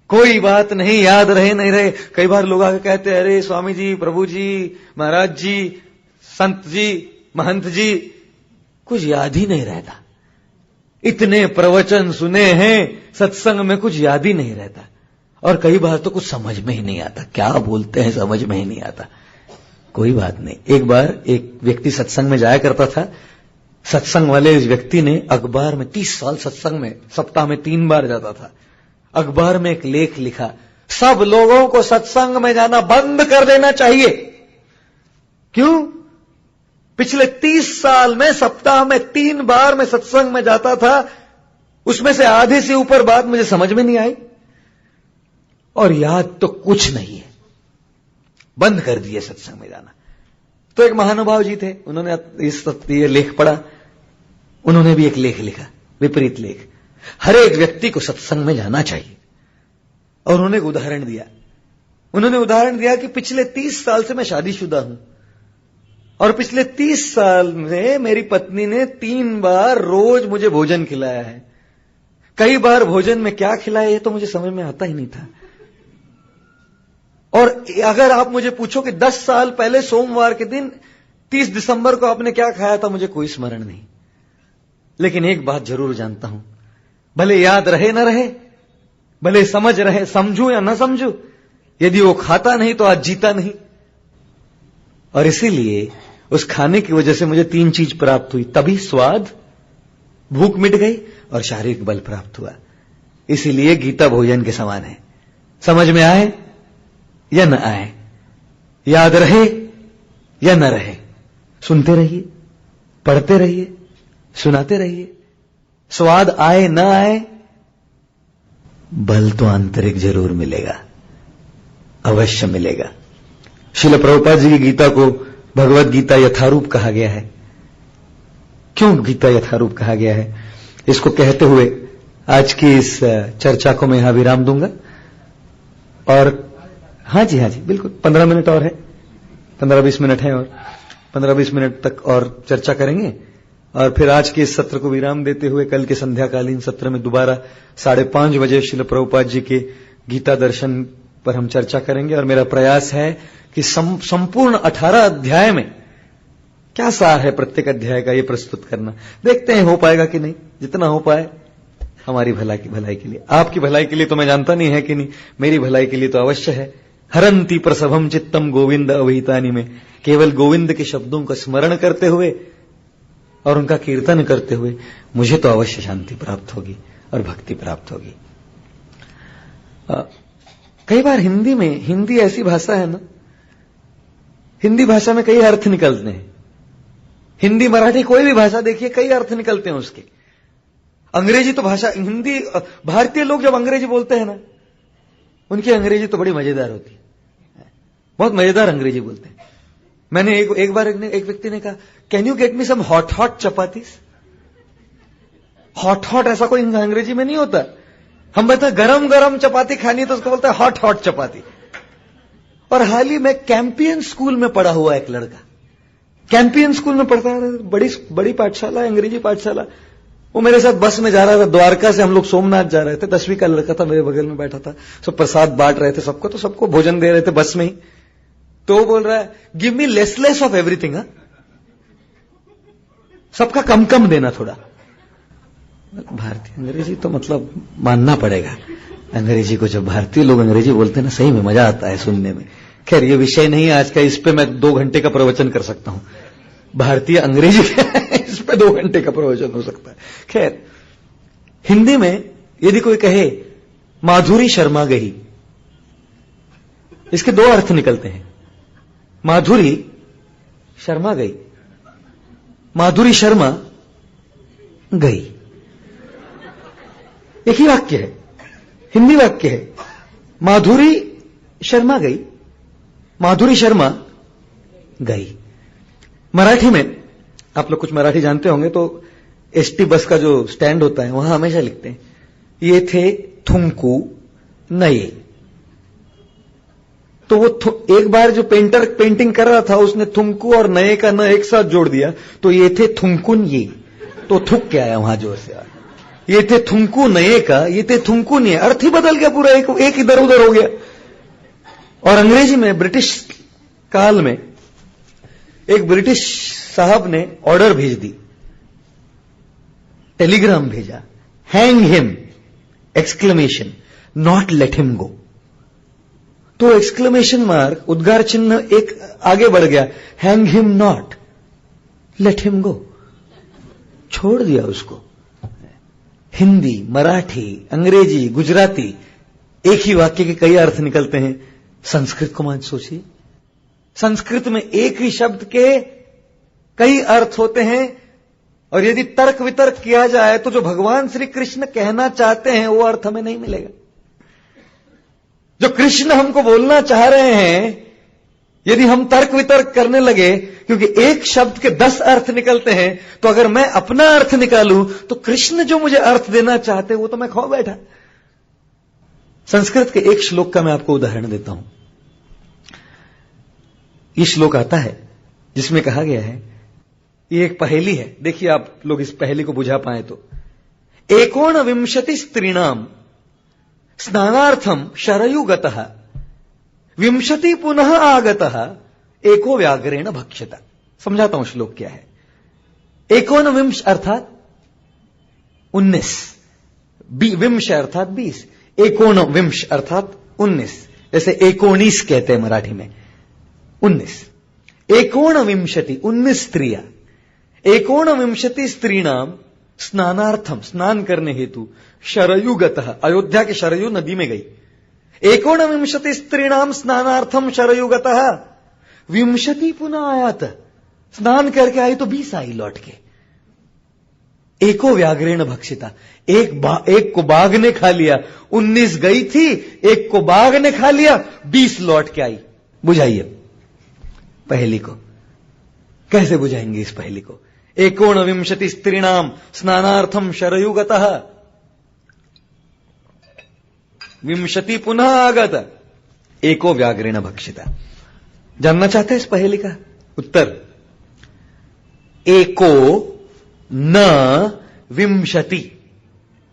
कोई बात नहीं, याद रहे नहीं रहे। कई बार लोग आके कहते हैं, अरे स्वामी जी, प्रभु जी, महाराज जी, संत जी, महंत जी, कुछ याद ही नहीं रहता। इतने प्रवचन सुने हैं, सत्संग में कुछ याद ही नहीं रहता। और कई बार तो कुछ समझ में ही नहीं आता, क्या बोलते हैं समझ में ही नहीं आता। कोई बात नहीं। एक बार एक व्यक्ति सत्संग में जाया करता था। सत्संग वाले इस व्यक्ति ने अखबार में, 30 साल सत्संग में सप्ताह में 3 बार जाता था, अखबार में एक लेख लिखा, सब लोगों को सत्संग में जाना बंद कर देना चाहिए। क्यों? पिछले 30 साल में सप्ताह में 3 बार मैं सत्संग में जाता था, उसमें से आधे से ऊपर बात मुझे समझ में नहीं आई और याद तो कुछ नहीं है, बंद कर दिए सत्संग में जाना। तो एक महानुभाव जी थे, उन्होंने ये लेख पढ़ा, उन्होंने भी एक लेख लिखा, विपरीत लेख, हर एक व्यक्ति को सत्संग में जाना चाहिए। और उन्होंने एक उदाहरण दिया। उन्होंने उदाहरण दिया कि पिछले 30 साल से मैं शादीशुदा हूं और पिछले 30 साल में मेरी पत्नी ने 3 बार रोज मुझे भोजन खिलाया है। कई बार भोजन में क्या खिलाया ये तो मुझे समझ में आता ही नहीं था। और अगर आप मुझे पूछो कि 10 साल पहले सोमवार के दिन 30 दिसंबर को आपने क्या खाया था, मुझे कोई स्मरण नहीं। लेकिन एक बात जरूर जानता हूं, भले याद रहे न रहे, भले समझ रहे, समझू या न समझू, यदि वो खाता नहीं तो आज जीता नहीं। और इसीलिए उस खाने की वजह से मुझे 3 चीज प्राप्त हुई, तभी स्वाद, भूख मिट गई और शारीरिक बल प्राप्त हुआ। इसीलिए गीता भोजन के समान है, समझ में आए या न आए, याद रहे या न रहे, सुनते रहिए, पढ़ते रहिए, सुनाते रहिए। स्वाद आए न आए, बल तो आंतरिक जरूर मिलेगा, अवश्य मिलेगा। श्रील प्रभुपाद जी की गीता को भगवत गीता यथारूप कहा गया है। क्यों गीता यथारूप कहा गया है, इसको कहते हुए आज की इस चर्चा को मैं यहां विराम दूंगा। और हाँ जी बिल्कुल, 15 मिनट और है, 15-20 मिनट है और 15-20 मिनट तक और चर्चा करेंगे और फिर आज के इस सत्र को विराम देते हुए कल के संध्याकालीन सत्र में दोबारा 5:30 बजे श्रील प्रभुपाद जी के गीता दर्शन पर हम चर्चा करेंगे। और मेरा प्रयास है कि संपूर्ण 18 अध्याय में क्या सार है प्रत्येक अध्याय का, ये प्रस्तुत करना। देखते हैं हो पाएगा कि नहीं, जितना हो पाए हमारी भलाई के लिए, आपकी भलाई के लिए तो मैं जानता नहीं है कि नहीं, मेरी भलाई के लिए तो अवश्य है। हरंती प्रसभम चित्तम गोविंद अवहितानि में, केवल गोविंद के शब्दों का स्मरण करते हुए और उनका कीर्तन करते हुए मुझे तो अवश्य शांति प्राप्त होगी और भक्ति प्राप्त होगी। कई बार हिंदी ऐसी भाषा है ना, हिंदी भाषा में कई अर्थ निकलते हैं। हिंदी मराठी कोई भी भाषा देखिए, कई अर्थ निकलते हैं उसके। अंग्रेजी तो भाषा, हिंदी भारतीय लोग जब अंग्रेजी बोलते हैं ना, उनकी अंग्रेजी तो बड़ी मजेदार होती है, बहुत मजेदार अंग्रेजी बोलते हैं। मैंने एक बार एक व्यक्ति ने कहा, can you get me some hot chapatis. Hot ऐसा कोई अंग्रेजी में नहीं होता। हम बताए गरम गरम चपाती खानी तो उसको बोलते हैं हॉट चपाती। और हाल ही में कैंपियन स्कूल में पढ़ा हुआ एक लड़का, कैंपियन स्कूल में पढ़ता है, बड़ी पाठशाला, अंग्रेजी पाठशाला। वो मेरे साथ बस में जा रहा था, द्वारका से हम लोग सोमनाथ जा रहे थे। 10वीं का लड़का था, मेरे बगल में बैठा था। सब प्रसाद बांट रहे थे सबको, तो सबको भोजन दे रहे थे बस में ही। तो वो बोल रहा है, give me less of everything. सबका कम कम देना थोड़ा। भारतीय अंग्रेजी तो मतलब मानना पड़ेगा अंग्रेजी को। जब भारतीय लोग अंग्रेजी बोलते हैं ना, सही में मजा आता है सुनने में। खैर ये विषय नहीं है आज का, इस पे मैं 2 घंटे का प्रवचन कर सकता हूं। भारतीय अंग्रेजी इस पे 2 घंटे का प्रवचन हो सकता है। खैर, हिंदी में यदि कोई कहे माधुरी शर्मा गई, इसके 2 अर्थ निकलते हैं। माधुरी शर्मा गई, माधुरी शर्मा गई, एक ही वाक्य है, हिंदी वाक्य है। माधुरी शर्मा गई, माधुरी शर्मा गई। मराठी में आप लोग कुछ मराठी जानते होंगे, तो एसटी बस का जो स्टैंड होता है वहां हमेशा लिखते हैं, ये थे थुंकू नए। तो वो एक बार जो पेंटर पेंटिंग कर रहा था, उसने थुंकू और नए का न एक साथ जोड़ दिया, तो ये थे थुंकुन ये, तो थुक के आया वहां जोर से। ये थे थुंकू नए का, ये थे थुंकू नए, अर्थ ही बदल गया पूरा, एक इधर उधर हो गया। और अंग्रेजी में ब्रिटिश काल में एक ब्रिटिश साहब ने ऑर्डर भेज दी, टेलीग्राम भेजा, hang him exclamation not let him go. तो एक्सक्लेमेशन मार्क, उद्गार चिन्ह एक आगे बढ़ गया, hang him not let him go, छोड़ दिया उसको। हिंदी, मराठी, अंग्रेजी, गुजराती, एक ही वाक्य के कई अर्थ निकलते हैं। संस्कृत को मान सोचिए, संस्कृत में एक ही शब्द के कई अर्थ होते हैं। और यदि तर्क वितर्क किया जाए तो जो भगवान श्री कृष्ण कहना चाहते हैं वो अर्थ हमें नहीं मिलेगा। जो कृष्ण हमको बोलना चाह रहे हैं, यदि हम तर्क वितर्क करने लगे, क्योंकि एक शब्द के 10 अर्थ निकलते हैं, तो अगर मैं अपना अर्थ निकालूं तो कृष्ण जो मुझे अर्थ देना चाहते हैं वो तो मैं खो बैठा। संस्कृत के एक श्लोक का मैं आपको उदाहरण देता हूं। ये श्लोक आता है जिसमें कहा गया है, ये एक पहेली है, देखिए आप लोग इस पहेली को बुझा पाए तो। 19 स्त्रीणाम स्नानार्थम शरयुगतः 20 पुनः आगतः एको व्याघ्रेण भक्ष्यता। समझाता हूं श्लोक क्या है। 19 अर्थात 19, विंश अर्थात 20, 19 अर्थात 19, जैसे 19 कहते हैं मराठी में, 19। 19 स्त्रियां, 19 स्त्रीणाम स्नानार्थम स्नान करने हेतु शरयुगतः अयोध्या के शरयू नदी में गई। 19 स्त्रीणाम स्नानार्थम शरयुगतः 20 पुनः आयात, स्नान करके आई तो 20 आई लौट के। एको व्याघ्रेण भक्षिता, एक को बाघ ने खा लिया। 19 गई थी, एक को बाघ ने खा लिया, 20 लौट के आई। बुझाइए पहेली को, कैसे बुझाएंगे इस पहेली को। 19 स्त्रीणाम स्नानार्थम शरयुगतः 20 पुनः आगत एको व्याघ्रेण भक्षिता। जानना चाहते हैं इस पहेली का उत्तर? एको न विंशति,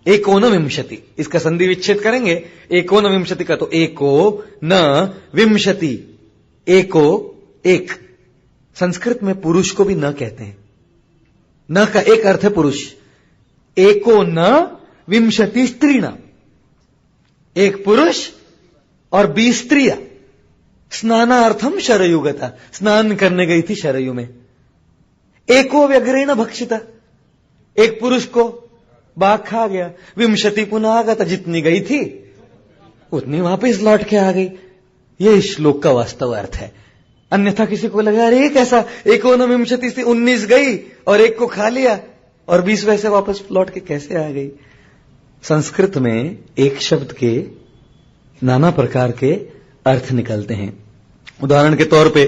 एकोन विंशति, इसका संधि विच्छेद करेंगे एकोन विंशति का, तो एको न विंशति, एको एक। संस्कृत में पुरुष को भी न कहते हैं, न का एक अर्थ है पुरुष। एको न विंशति स्त्रीणाम, एक पुरुष और 20 स्त्रियां। स्नानार्थम शरयु गता, स्नान करने गई थी शरयु में। एको व्यग्रेण भक्षिता, एक पुरुष को बाघ खा गया। विंशति पुनः आगता, जितनी गई थी उतनी वापस लौट के आ गई। ये इस श्लोक का वास्तव अर्थ है। अन्यथा किसी को लगा अरे कैसा, एकोन विंशति से 19 गई और एक को खा लिया और 20 वैसे वापस लौट के कैसे आ गई। संस्कृत में एक शब्द के नाना प्रकार के अर्थ निकलते हैं। उदाहरण के तौर पे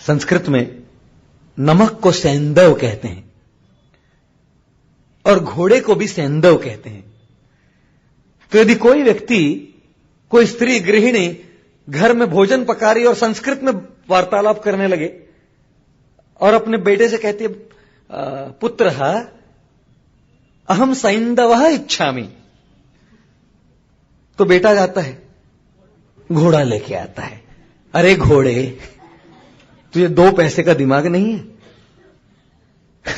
संस्कृत में नमक को सेंदव कहते हैं और घोड़े को भी सेंदव कहते हैं। तो यदि कोई व्यक्ति, कोई स्त्री गृहिणी घर में भोजन पका रही और संस्कृत में वार्तालाप करने लगे और अपने बेटे से कहती है पुत्रः अहम सैंदवः इच्छामि, तो बेटा जाता है घोड़ा लेके आता है। अरे घोड़े, तुझे 2 पैसे का दिमाग नहीं है?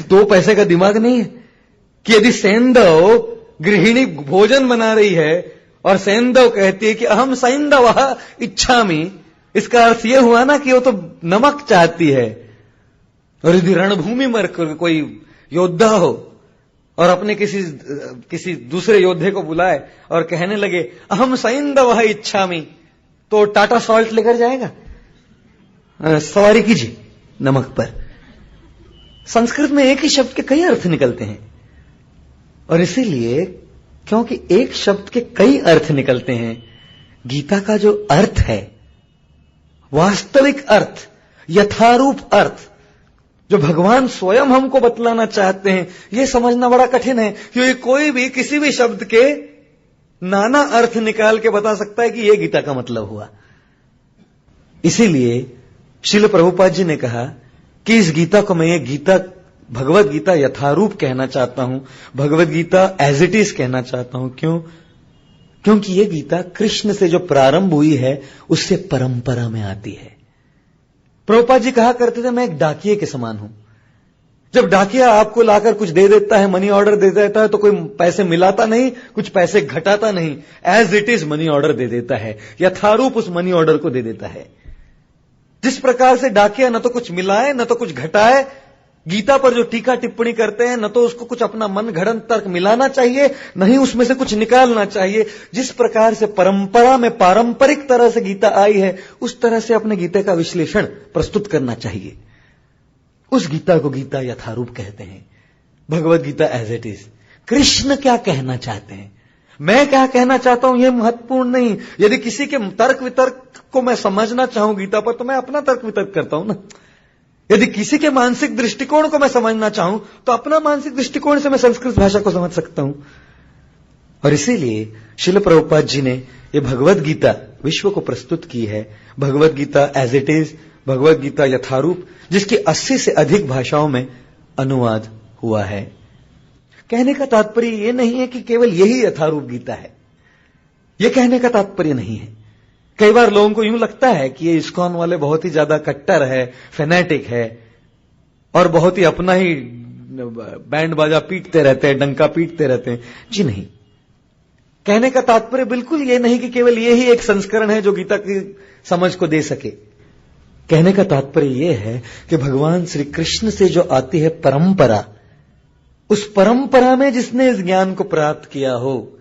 2 पैसे का दिमाग नहीं है कि यदि सेंदव गृहिणी भोजन बना रही है और सेंदव कहती है कि अहम सैंदवः इच्छामि, इसका अर्थ यह हुआ ना कि वो तो नमक चाहती है। और यदि रणभूमि में कोई योद्धा हो और अपने किसी दूसरे योद्धे को बुलाए और कहने लगे अहम सैंदवः इच्छामि, तो टाटा सॉल्ट लेकर जाएगा, सवारी कीजिए नमक पर। संस्कृत में एक ही शब्द के कई अर्थ निकलते हैं और इसीलिए क्योंकि एक शब्द के कई अर्थ निकलते हैं, गीता का जो अर्थ है, वास्तविक अर्थ, यथारूप अर्थ, जो भगवान स्वयं हमको बतलाना चाहते हैं, यह समझना बड़ा कठिन है। क्योंकि कोई भी किसी भी शब्द के नाना अर्थ निकाल के बता सकता है कि यह गीता का मतलब हुआ। इसीलिए श्रील प्रभुपाद जी ने कहा कि इस गीता को मैं, ये गीता, भगवत गीता यथारूप कहना चाहता हूं, भगवत गीता एज इट इज कहना चाहता हूं। क्यों? क्योंकि यह गीता कृष्ण से जो प्रारंभ हुई है उससे परंपरा में आती है। प्रभुपाद जी कहा करते थे मैं एक डाकिये के समान हूं। जब डाकिया आपको लाकर कुछ दे देता है, मनी ऑर्डर दे देता है, तो कोई पैसे मिलाता नहीं, कुछ पैसे घटाता नहीं, as it is money order दे देता है, यथारूप उस मनी ऑर्डर को दे देता है। जिस प्रकार से डाकिया न तो कुछ मिलाए न तो कुछ घटाए, गीता पर जो टीका टिप्पणी करते हैं न तो उसको कुछ अपना मन घड़ंत तर्क मिलाना चाहिए, नहीं उसमें से कुछ निकालना चाहिए। जिस प्रकार से परंपरा में पारंपरिक तरह से गीता आई है, उस तरह से अपने गीता का विश्लेषण प्रस्तुत करना चाहिए। उस गीता को गीता यथारूप कहते हैं, Bhagavad Gita as it is. Krishna क्या कहना चाहते हैं, मैं क्या कहना चाहता हूं, यह महत्वपूर्ण नहीं। यदि किसी के तर्क वितर्क को मैं समझना चाहूं गीता पर, तो मैं अपना तर्क वितर्क करता हूं ना। यदि किसी के मानसिक दृष्टिकोण को मैं समझना चाहूं, तो अपना मानसिक दृष्टिकोण से मैं संस्कृत भाषा को समझ सकता हूं। और इसीलिए श्रील प्रभुपाद जी ने यह भगवत गीता विश्व को प्रस्तुत की है, भगवत Gita as it is, Bhagavad Gita यथारूप, जिसकी 80 से अधिक भाषाओं में अनुवाद हुआ है। कहने का तात्पर्य यह नहीं है कि केवल यही यथारूप गीता है, यह कहने का तात्पर्य नहीं है। कई बार लोगों को यूं लगता है कि ये इस्कॉन वाले बहुत ही ज्यादा कट्टर है, फेनेटिक है और बहुत ही अपना ही बैंड बाजा पीटते रहते हैं, डंका पीटते रहते हैं। जी नहीं, कहने का तात्पर्य बिल्कुल ये नहीं कि केवल ये ही एक संस्करण है जो गीता की समझ को दे सके। कहने का तात्पर्य यह है कि भगवान श्री कृष्ण से जो आती है परंपरा, उस परंपरा में जिसने इस ज्ञान को प्राप्त किया हो,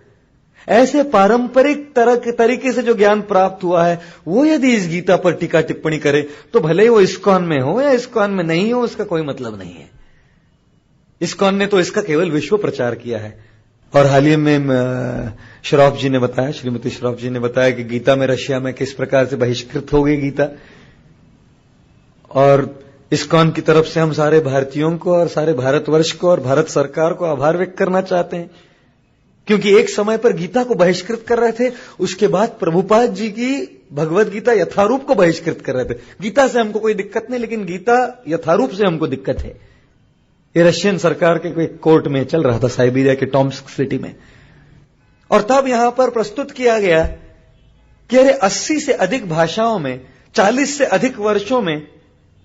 ऐसे पारंपरिक तरीके से जो ज्ञान प्राप्त हुआ है, वो यदि इस गीता पर टीका टिप्पणी करे, तो भले ही वो इस्कॉन में हो या इस्कॉन में नहीं हो, उसका कोई मतलब नहीं है। इस्कॉन ने तो इसका केवल विश्व प्रचार किया है। और हाल ही में श्रॉफ जी ने बताया, श्रीमती श्रॉफ जी ने बताया कि गीता में रशिया में किस प्रकार से बहिष्कृत हो गई गीता। और इस्कॉन की तरफ से हम सारे भारतीयों को और सारे भारतवर्ष को और भारत सरकार को आभार व्यक्त करना चाहते हैं, क्योंकि एक समय पर गीता को बहिष्कृत कर रहे थे, उसके बाद प्रभुपाद जी की भगवत गीता यथारूप को बहिष्कृत कर रहे थे। गीता से हमको कोई दिक्कत नहीं, लेकिन गीता यथारूप से हमको दिक्कत है। ये रशियन सरकार के कोई कोर्ट में चल रहा था, साइबेरिया के टॉम्स्क सिटी में। और तब यहां पर प्रस्तुत किया गया कि अरे 80 से अधिक भाषाओं में 40 से अधिक वर्षों में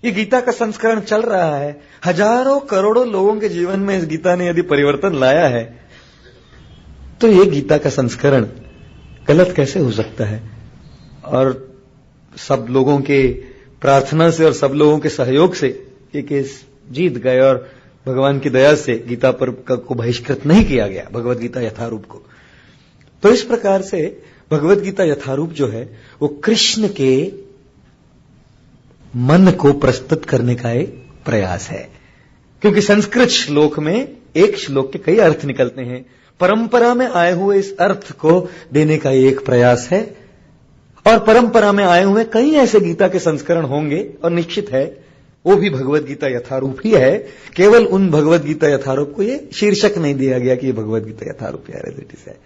ये गीता का संस्करण चल रहा है। हजारों करोड़ों लोगों के जीवन में इस गीता ने यदि परिवर्तन लाया है, तो ये गीता का संस्करण गलत कैसे हो सकता है? और सब लोगों के प्रार्थना से और सब लोगों के सहयोग से ये केस जीत गए और भगवान की दया से गीता पर को बहिष्कृत नहीं किया गया, भगवत गीता यथारूप को। तो इस प्रकार से भगवत गीता यथारूप जो है वो कृष्ण के मन को प्रस्तुत करने का एक प्रयास है। क्योंकि संस्कृत श्लोक में एक श्लोक के कई अर्थ निकलते हैं, परंपरा में आए हुए इस अर्थ को देने का एक प्रयास है। और परंपरा में आए हुए कई ऐसे गीता के संस्करण होंगे और निश्चित है वो भी भगवत गीता यथारूप ही है। केवल उन भगवत गीता यथारूप को ये शीर्षक नहीं दिया गया कि ये भगवत गीता यथारूप या एज है।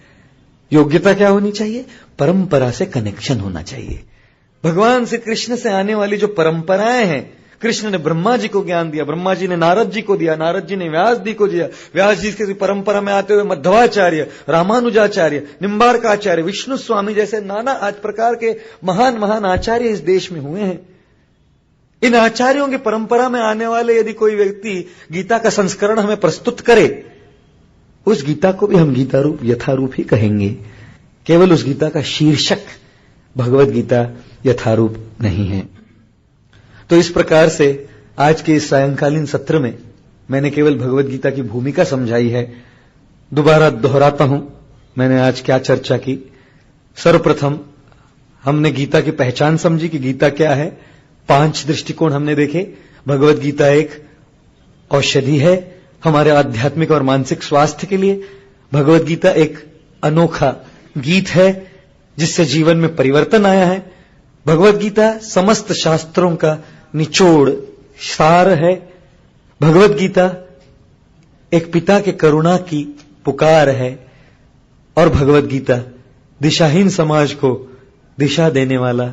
योग्यता क्या होनी चाहिए? परंपरा से कनेक्शन होना चाहिए। भगवान श्री कृष्ण से आने वाली जो परंपराएं हैं, कृष्ण ने ब्रह्मा जी को ज्ञान दिया, ब्रह्मा जी ने नारद जी को दिया, नारद जी ने व्यास जी को दिया, व्यास जी की परंपरा में आते हुए मध्वाचार्य, रामानुजाचार्य, निम्बार्काचार्य, विष्णु स्वामी जैसे नाना आज प्रकार के महान महान आचार्य इस देश में हुए हैं। इन आचार्यों की परंपरा में आने वाले यदि कोई व्यक्ति गीता का संस्करण हमें प्रस्तुत करे, उस गीता को भी हम गीता रूप यथारूप ही कहेंगे। केवल उस गीता का शीर्षक भगवत गीता यथारूप नहीं है। तो इस प्रकार से आज के इस सायंकालीन सत्र में मैंने केवल भगवत गीता की भूमिका समझाई है। दोबारा दोहराता हूं, मैंने आज क्या चर्चा की। सर्वप्रथम हमने गीता की पहचान समझी कि गीता क्या है। 5 दृष्टिकोण हमने देखे। भगवत गीता एक औषधि है हमारे आध्यात्मिक और मानसिक स्वास्थ्य के लिए। भगवत गीता एक अनोखा गीत है जिससे जीवन में परिवर्तन आया है। भगवत गीता समस्त शास्त्रों का निचोड़ सार है। भगवत गीता एक पिता के करुणा की पुकार है और भगवत गीता दिशाहीन समाज को दिशा देने वाला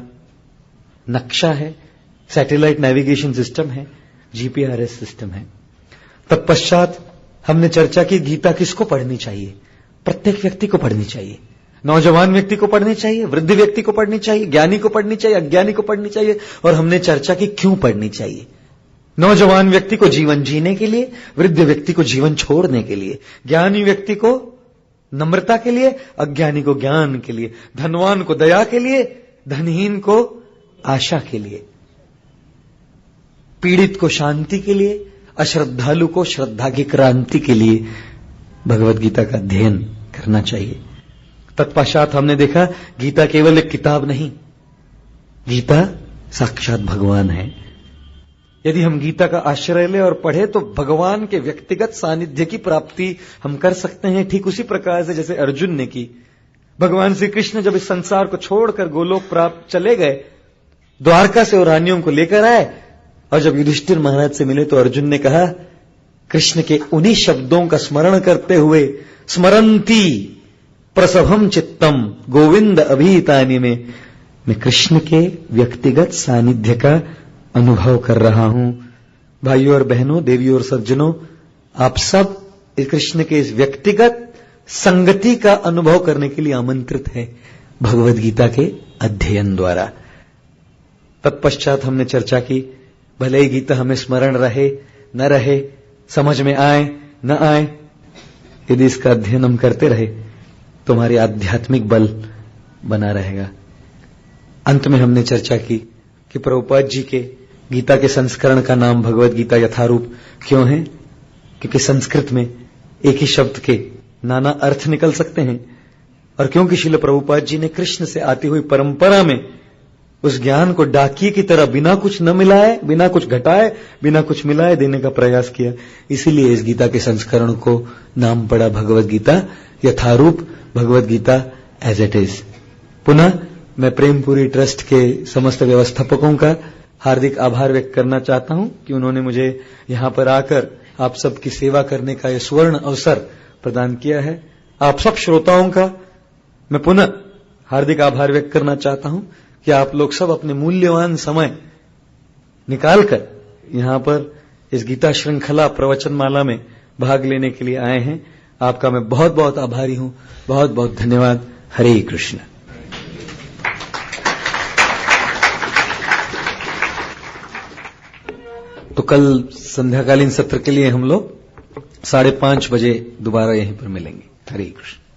नक्शा है, सैटेलाइट नेविगेशन सिस्टम है, जीपीआरएस सिस्टम है। तत्पश्चात हमने चर्चा की गीता किसको पढ़नी चाहिए। प्रत्येक व्यक्ति को पढ़नी चाहिए। नौजवान व्यक्ति को पढ़नी चाहिए, वृद्ध व्यक्ति को पढ़नी चाहिए, ज्ञानी को पढ़नी चाहिए, अज्ञानी को पढ़नी चाहिए। और हमने चर्चा की क्यों पढ़नी चाहिए। नौजवान व्यक्ति को जीवन जीने के लिए, वृद्ध व्यक्ति को जीवन छोड़ने के लिए, ज्ञानी व्यक्ति को नम्रता के लिए, अज्ञानी को ज्ञान के लिए, धनवान को दया के लिए, धनहीन को आशा के लिए, पीड़ित को शांति के लिए, अश्रद्धालु को श्रद्धा की क्रांति के लिए भगवत गीता का अध्ययन करना चाहिए। तत्पश्चात हमने देखा गीता केवल एक किताब नहीं, गीता साक्षात भगवान है। यदि हम गीता का आश्रय लें और पढ़े तो भगवान के व्यक्तिगत सानिध्य की प्राप्ति हम कर सकते हैं। ठीक उसी प्रकार से जैसे अर्जुन ने की। भगवान श्री कृष्ण जब इस संसार को छोड़कर गोलोक प्राप्त चले गए, द्वारका से और रानियों को लेकर आए और जब युधिष्ठिर महाराज से मिले तो अर्जुन ने कहा, कृष्ण के उन्हीं शब्दों का स्मरण करते हुए, स्मरंती प्रसभम चित्तम गोविंद अभीतानि में, मैं कृष्ण के व्यक्तिगत सानिध्य का अनुभव कर रहा हूं। भाइयों और बहनों, देवियों और सज्जनों, आप सब कृष्ण के इस व्यक्तिगत संगति का अनुभव करने के लिए आमंत्रित है भगवत गीता के अध्ययन द्वारा। तत्पश्चात हमने चर्चा की, भले ही गीता हमें स्मरण रहे न रहे, समझ में आए न आए, यदि इसका अध्ययन हम करते रहे तो हमारी आध्यात्मिक बल बना रहेगा। अंत में हमने चर्चा की कि प्रभुपाद जी के गीता के संस्करण का नाम भगवत गीता यथारूप क्यों है। क्योंकि संस्कृत में एक ही शब्द के नाना अर्थ निकल सकते हैं और क्योंकि श्रील प्रभुपाद जी ने कृष्ण से आती हुई परंपरा में उस ज्ञान को डाकिए की तरह बिना कुछ न मिलाए, बिना कुछ घटाए, बिना कुछ मिलाए देने का प्रयास किया, इसीलिए इस गीता के संस्करण को नाम पड़ा भगवत गीता यथारूप, भगवत गीता एज इट इज। पुनः मैं प्रेमपुरी ट्रस्ट के समस्त व्यवस्थापकों का हार्दिक आभार व्यक्त करना चाहता हूं कि उन्होंने मुझे यहां पर आकर आप सबकी सेवा करने का यह स्वर्ण अवसर प्रदान किया है। आप सब श्रोताओं का मैं पुनः हार्दिक आभार व्यक्त करना चाहता हूं कि आप लोग सब अपने मूल्यवान समय निकालकर यहां पर इस गीता श्रृंखला प्रवचनमाला में भाग लेने के लिए आए हैं। आपका मैं बहुत बहुत आभारी हूं। बहुत बहुत धन्यवाद। हरे कृष्ण। तो कल संध्याकालीन सत्र के लिए हम लोग 5:30 बजे दोबारा यहीं पर मिलेंगे। हरे कृष्ण।